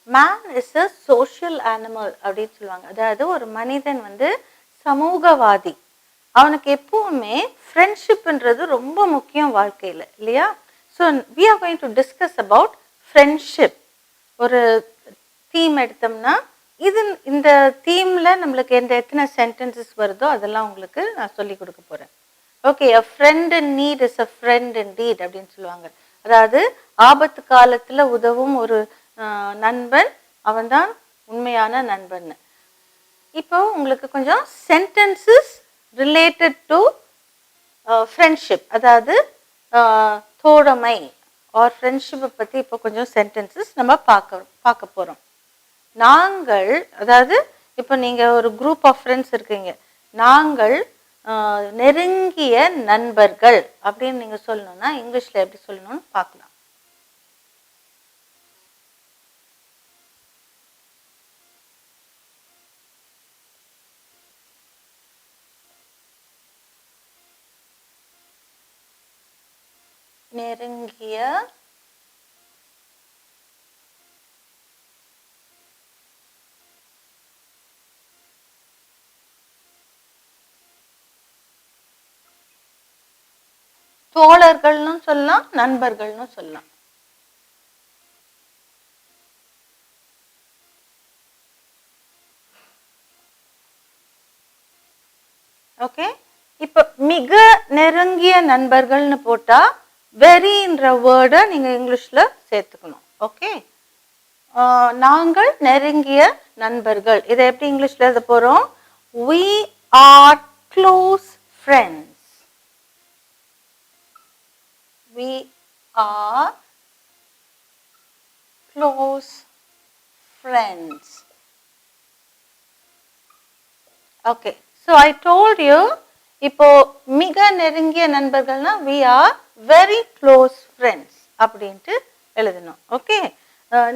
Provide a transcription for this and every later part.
Man is a social animal அப்படின்னு சொல்லுவாங்க. அதாவது ஒரு மனிதன் வந்து சமூகவாதி. அவனுக்கு எப்பவுமே ஃப்ரெண்ட்ஷிப்ன்றது ரொம்ப முக்கியம் வாழ்க்கையில் இல்லையா? So we are going to discuss about friendship. ஒரு தீம் எடுத்தோம்னா இது இந்த தீமில் நம்மளுக்கு எத்தனை சென்டென்சஸ் வருதோ அதெல்லாம் உங்களுக்கு நான் சொல்லி கொடுக்க போகிறேன். Okay, a friend in need is a friend indeed அப்படின்னு சொல்லுவாங்க. அதாவது ஆபத்து காலத்தில் உதவும் ஒரு நண்பன் அவன்தான் உண்மையான நண்பன். இப்போ உங்களுக்கு கொஞ்சம் சென்டென்சஸ் ரிலேட்டட் டு ஃப்ரெண்ட்ஷிப், அதாவது தோழமை ஆர் ஃப்ரெண்ட்ஷிப்பை பற்றி இப்போ கொஞ்சம் சென்டென்சஸ் நம்ம பார்க்க போகிறோம். நாங்கள், அதாவது இப்போ நீங்கள் ஒரு குரூப் ஆஃப் ஃப்ரெண்ட்ஸ் இருக்கீங்க, நாங்கள் நெருங்கிய நண்பர்கள் அப்படின்னு நீங்கள் சொல்லணும்னா இங்கிலீஷில் எப்படி சொல்லணும்னு பார்க்கலாம். நெருங்கிய தோழர்கள்னு சொல்லலாம், நண்பர்கள்னு சொல்லலாம். ஓகே, இப்போ மிக நெருங்கிய நண்பர்கள்னு போட்டா வெரின்ற வேர்டை நீங்க இங்கிலீஷ்ல சேர்த்துக்கணும். ஓகே, நாங்கள் நெருங்கிய நண்பர்கள், இதை எப்படி இங்கிலீஷ்ல எழுத போறோம்? We are close friends. We are close friends. Okay, so I told you, இப்போ மிக நெருங்கிய நண்பர்கள்னா we are very close friends அப்படின்ட்டு எழுதணும். ஓகே,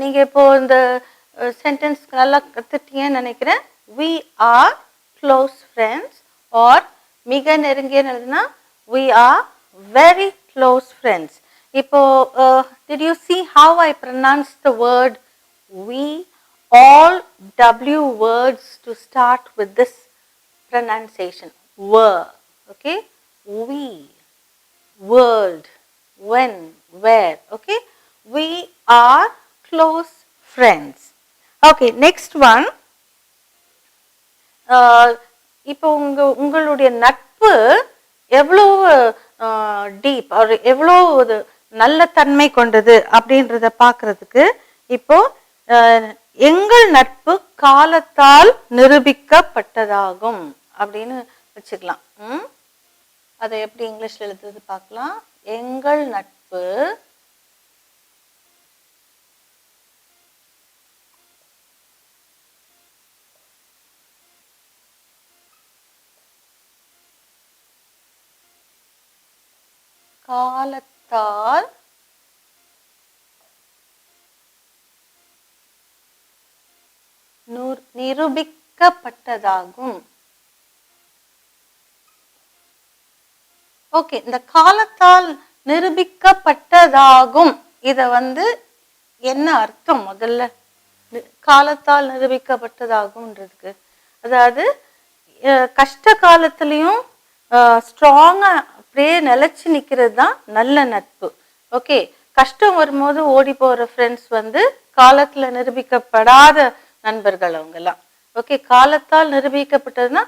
நீங்க இப்போ இந்த சென்டென்ஸ் நல்லா கத்துட்டீங்கன்னு நினைக்கிறேன். we are close friends or மிக நெருங்கிய எழுதுனா we are very close friends. இப்போ did you see how I pronounced the word we? All W words to start with this pronunciation were. Okay, we, world, when, where. Okay, we are close friends. Okay, next one. இப்போ உங்களுடைய நட்பு எவ்வளவு deep, எவ்வளவு நல்ல தன்மை கொண்டது அப்படின்றத பார்க்கறதுக்கு இப்போ எங்கள் நட்பு காலத்தால் நிரூபிக்கப்பட்டதாகும் அப்படின்னு வச்சுக்கலாம். அதை எப்படி இங்கிலீஷ்ல எழுதுறது பார்க்கலாம். எங்கள் நட்பு காலத்தால் நிரூபிக்கப்பட்டதாகும். ஓகே, இந்த காலத்தால் நிரூபிக்கப்பட்டதாகும் இத என்ன அர்த்தம்? முதல்ல காலத்தால் நிரூபிக்கப்பட்டதாகும்ன்றதுக்கு, அதாவது கஷ்ட காலத்திலையும் ஸ்ட்ராங்கா அப்படியே நிலைச்சு நிக்கிறது தான் நல்ல நட்பு. ஓகே, கஷ்டம் வரும்போது ஓடி போற ஃப்ரெண்ட்ஸ் காலத்துல நிரூபிக்கப்படாத நண்பர்கள் அவங்கெல்லாம். ஓகே, காலத்தால் நிரூபிக்கப்பட்டதுன்னா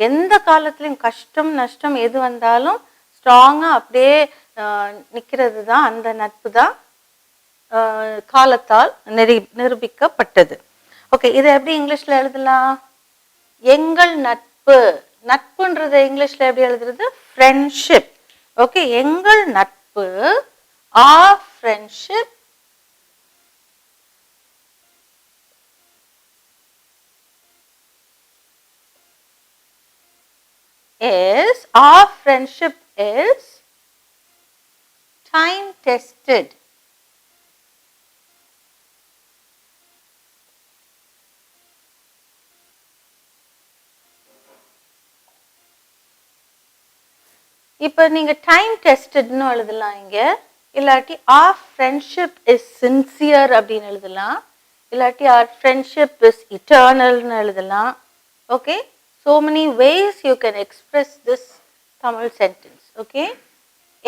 எந்த காலத்திலையும் கஷ்டம் நஷ்டம் எது வந்தாலும் ஸ்ட்ராங்கா அப்படியே நிக்கிறது தான் அந்த நட்பு தான் காலத்தால் நிரூபிக்கப்பட்டது. ஓகே, இதை எப்படி இங்கிலீஷ்ல எழுதலாம்? எங்கள் நட்பு, நட்புன்றதை இங்கிலீஷ்ல எப்படி எழுதுறது? ஃப்ரெண்ட்ஷிப். ஓகே, எங்கள் நட்பு, our friendship is time tested. இப்போ நீங்க டைம் டெஸ்டட்னு எழுதலாம் இங்க, இல்லாட்டி our friendship is sincere அப்படின்னு எழுதலாம், இல்லாட்டி our friendship is eternalனு எழுதலாம். Okay, so many ways you can express this Tamil sentence. Okay,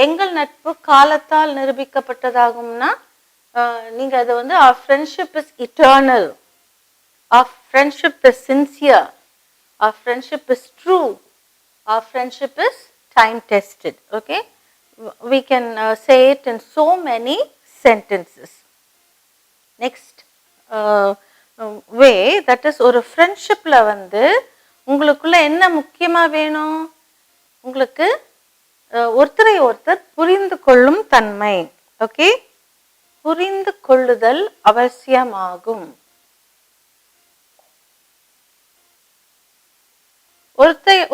எங்கள் நட்பு காலத்தால் நிரூபிக்கப்பட்டதாகும்னா நீங்க அதை வந்து our friendship is eternal, our friendship is sincere, our friendship is true, our friendship is time tested. Okay, we can say it in so many sentences. Next way, that is ஒரு ஃப்ரெண்ட்ஷிப்ல வந்து உங்களுக்குள்ள என்ன முக்கியமா வேணும், உங்களுக்கு ஒருத்தரை ஒருத்தர் புரிந்து கொள்ளும் தன்மை. ஓகே, புரிந்து கொள்ளுதல் அவசியமாகும்.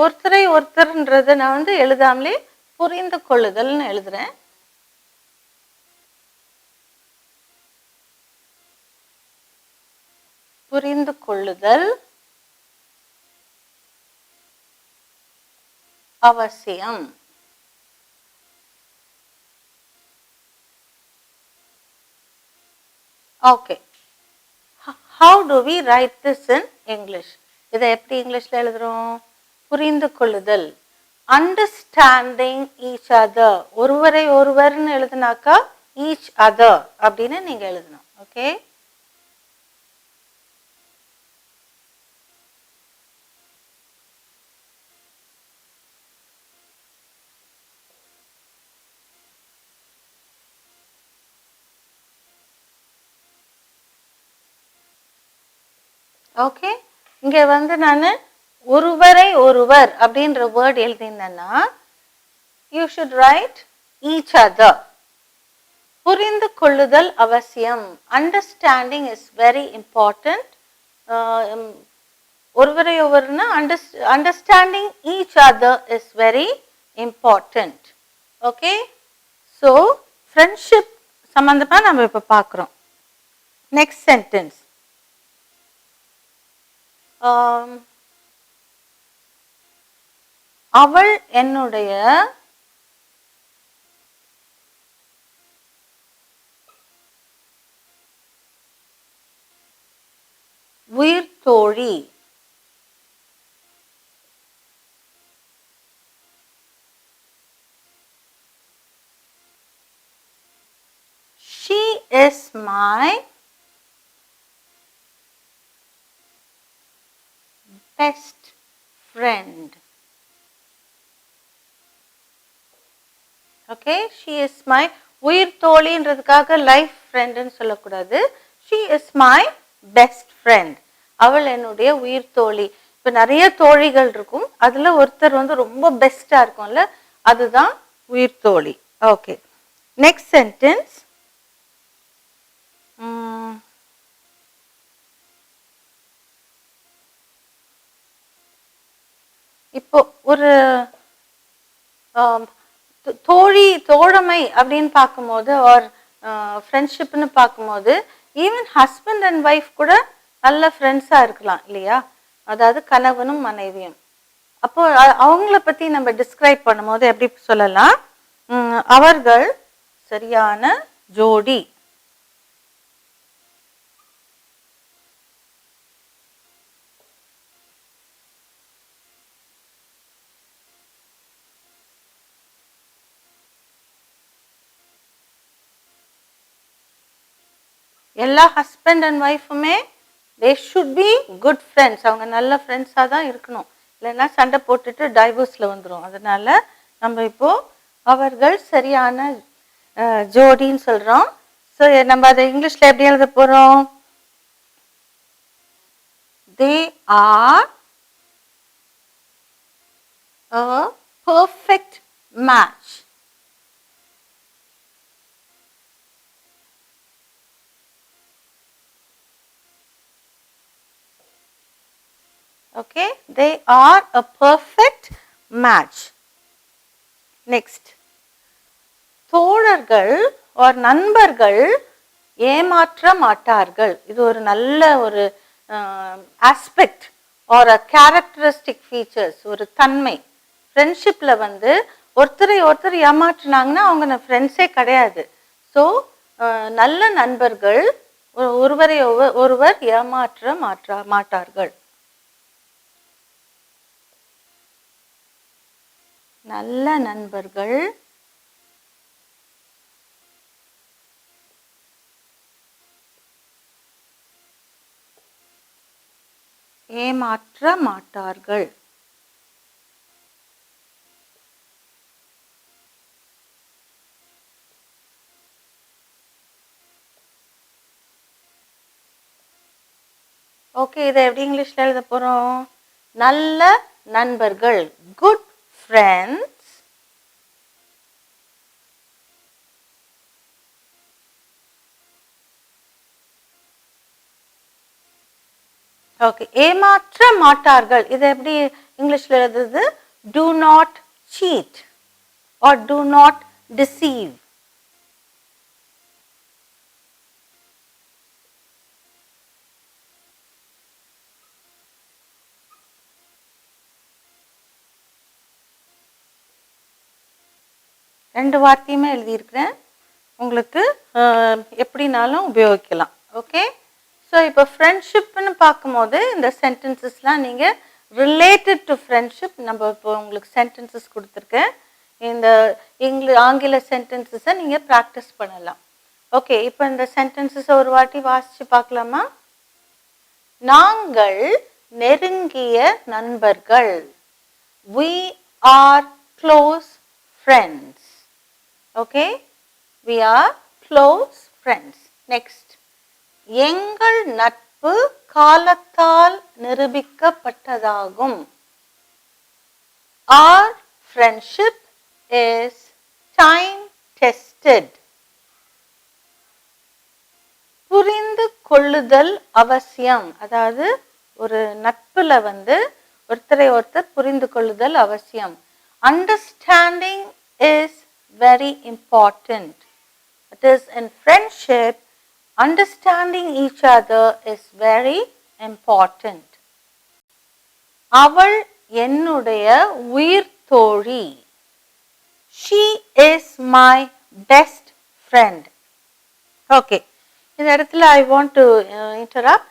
ஒருத்தரை ஒருத்தர்ன்றத நான் வந்து எழுதாமலே புரிந்து கொள்ளுதல்னு எழுதுறேன். புரிந்து கொள்ளுதல் அவசியம். Okay, how do we write this in English? இதை எப்படி இங்கிலீஷ்ல எழுதுறோம்? புரிந்து கொள்ளுதல், அண்டர்ஸ்டாண்டிங் ஈச் அதர். ஒருவரை ஒருவர்னு எழுதுனாக்கா ஈச் அதர் அப்படின்னு நீங்க எழுதணும். ஓகே, ஓகே, இங்க வந்து நான் ஒருவரை ஒருவர் அப்படின்ற word எழுதினேன்னா you should write each other. புரிந்து கொள்ளுதல் அவசியம், அண்டர்ஸ்டாண்டிங் இஸ் வெரி இம்பார்ட்டன்ட். ஒருவரை ஒருவர்னா understanding each other is very important. Okay, so friendship சம்பந்தமா நம்ம இப்போ பார்க்குறோம். நெக்ஸ்ட் சென்டென்ஸ், அவள் என்னுடைய உயிர் தோழி. She is my best friend. Okay, she is my உயிர் தோழின்றதுக்காக லைஃப் ஃப்ரெண்டுன்னு சொல்லக்கூடாது. she is my best friend. அவள் என்னுடைய உயிர் தோழி. இப்போ நிறைய தோழிகள் இருக்கும், அதுல ஒருத்தர் வந்து ரொம்ப பெஸ்டா இருக்கும்ல, அதுதான் உயிர் தோழி. ஓகே, நெக்ஸ்ட் சென்டென்ஸ், இப்போ ஒரு தோழி தோழமை அப்படின்னு பார்க்கும்போது ஒரு ஃப்ரெண்ட்ஷிப்னு பார்க்கும்போது ஈவன் ஹஸ்பண்ட் அண்ட் ஒய்ஃப் கூட நல்ல ஃப்ரெண்ட்ஸாக இருக்கலாம் இல்லையா, அதாவது கணவனும் மனைவியும். அப்போ அவங்கள பற்றி நம்ம டிஸ்கிரைப் பண்ணும்போது எப்படி சொல்லலாம், அவர்கள் சரியான ஜோடி. எல்லா ஹஸ்பண்ட் அண்ட் ஒய்ஃபுமே they should be good friends. அவங்க நல்ல ஃப்ரெண்ட்ஸாக தான் இருக்கணும், இல்லைன்னா சண்டை போட்டுட்டு டைவர்ஸில் வந்துடும். அதனால நம்ம இப்போ அவர்கள் சரியான ஜோடின்னு சொல்கிறோம். ஸோ நம்ம அதை இங்கிலீஷில் எப்படி எழுத போகிறோம், they are a perfect match. Okay, they are a perfect match. Next, தோழர்கள் or நண்பர்கள் ஏமாற்ற மாட்டார்கள். இது ஒரு நல்ல ஒரு aspect or a characteristic features, ஒரு தன்மை. ஃப்ரெண்ட்ஷிப்பில் வந்து ஒருத்தரை ஒருத்தர் ஏமாற்றினாங்கன்னா அவங்க ஃப்ரெண்ட்ஸே கிடையாது. ஸோ நல்ல நண்பர்கள் ஒருவரை ஒருவர் ஏமாற்ற மாட்டார்கள். நல்ல நண்பர்கள் ஏமாற்ற மாட்டார்கள். ஓகே, இதை எப்படி இங்கிலீஷ்ல எழுத போறோம்? நல்ல நண்பர்கள், குட் ஃப்ரெண்ட்ஸ் ஓகே, ஏமாற்ற மாட்டார்கள். இதை எப்படி இங்கிலீஷ்ல எழுதுறது? do not cheat or do not deceive. ரெண்டு வார்த்தையுமே எழுதியிருக்கிறேன், உங்களுக்கு எப்படினாலும் உபயோகிக்கலாம். ஓகே, ஸோ இப்போ ஃப்ரெண்ட்ஷிப்னு பார்க்கும்போது இந்த சென்டென்சஸ்லாம் நீங்கள் ரிலேட்டட் டு ஃப்ரெண்ட்ஷிப், நம்ம இப்போ உங்களுக்கு சென்டென்சஸ் கொடுத்துருக்கேன். இந்த ஆங்கில சென்டென்சஸை நீங்கள் ப்ராக்டிஸ் பண்ணலாம். ஓகே, இப்போ இந்த சென்டென்சஸை ஒரு வாட்டி வாசித்து பார்க்கலாமா? நாங்கள் நெருங்கிய நண்பர்கள். We are close friends. Okay, we are close friends. Next, எங்கள் நட்பு காலத்தால் நிரூபிக்கப்பட்டதாகும். Our friendship is time tested. புரிந்து கொள்ளுதல் அவசியம். அதாவது ஒரு நட்புல ஒருத்தரை ஒருத்தர் புரிந்து கொள்ளுதல் அவசியம். Understanding is very important. It is in friendship, understanding each other is very important. அவள் என்னுடைய உயிர் தோழி. She is my best friend. Okay, இந்த இடத்துல I want to interrupt.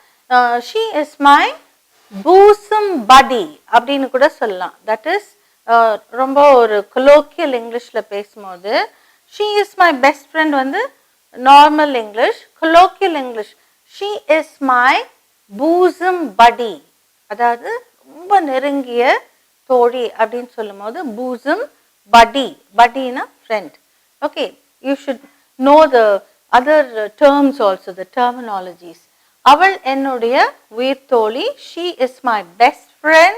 She is my bosom buddy அப்படின்னு கூட சொல்லலாம். That is ரொம்ப ஒரு colloquial இங்கிலீஷ்ல பேசும்போது she is my best friend normal English. colloquial English she is my bosom buddy, அதாவது ரொம்ப நெருங்கிய தோழி அப்படின்னு சொல்லும் போது bosom buddy, buddyனா friend. Okay, you should know the other terms also, the terminologies. அவள் என்னுடைய உயிர் தோழி, she is my best friend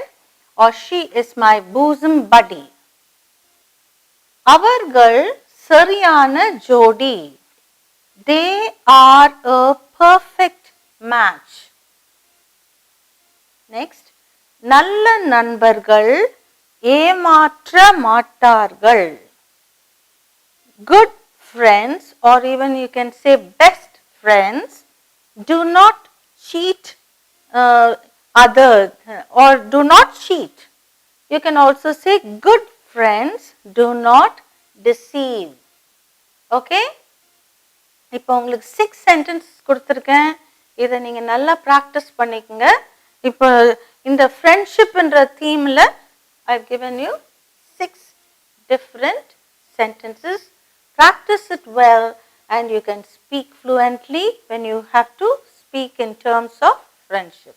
or she is my bosom buddy. அவர்கள் சரியான ஜோடி. They are a perfect match. Next, நல்ல நண்பர்கள் ஏமாற்ற மாட்டார்கள். Good friends, or even you can say best friends, do not cheat others or do not cheat. You can also say good friends do not deceive. Okay, இப்போ உங்களுக்கு 6 sentences கொடுத்துருக்கேன். இதை நீங்கள் நல்லா ப்ராக்டிஸ் பண்ணிக்கோங்க. இப்போ இந்த ஃப்ரெண்ட்ஷிப்ன்ற தீமில் I've given you 6 different sentences. Practice it well and you can speak fluently when you have to speak in terms of friendship.